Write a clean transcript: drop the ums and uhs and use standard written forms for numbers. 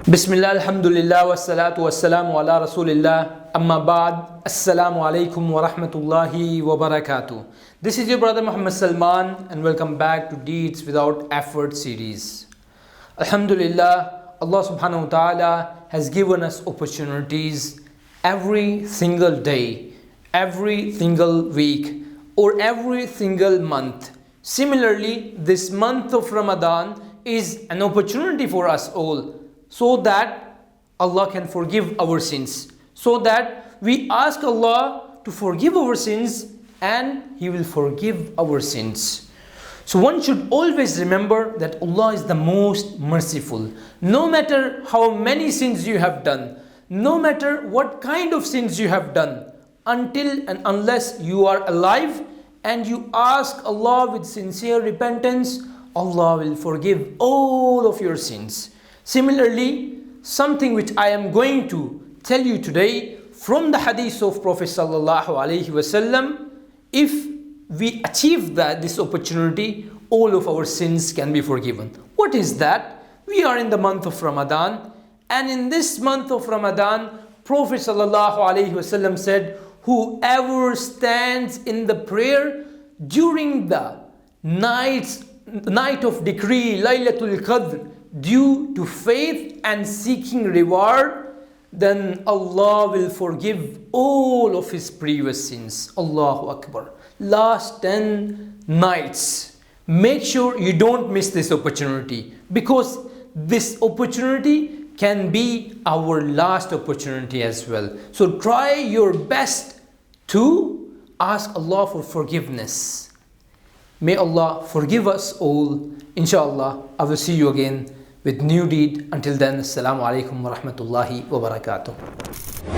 Bismillah, alhamdulillah, wassalatu wassalamu ala rasulillah, amma ba'd, assalamu alaikum wa rahmatullahi wa barakatuh. This is your brother Muhammad Salman and welcome back to Deeds Without Effort series. Alhamdulillah, Allah subhanahu wa ta'ala has given us opportunities every single day, every single week or every single month. Similarly, this month of Ramadan is an opportunity for us all, so that Allah can forgive our sins, so that we ask Allah to forgive our sins and He will forgive our sins. So one should always remember that Allah is the most merciful. No matter how many sins you have done, no matter what kind of sins you have done, until and unless you are alive and you ask Allah with sincere repentance, Allah will forgive all of your sins. Similarly, something which I am going to tell you today from the hadith of Prophet sallallahu alaihi wasallam, if we achieve this opportunity, all of our sins can be forgiven. What is that? We are in the month of Ramadan, and in this month of Ramadan, Prophet sallallahu alaihi wasallam said, whoever stands in the prayer during the night of decree, Laylatul Qadr, due to faith and seeking reward, then Allah will forgive all of his previous sins. Allahu Akbar. Last 10 nights. Make sure you don't miss this opportunity, because this opportunity can be our last opportunity as well. So try your best to ask Allah for forgiveness. May Allah forgive us all. Inshallah, I will see you again with new deed. Until then, Assalamu alaikum wa rahmatullahi wa barakatuh.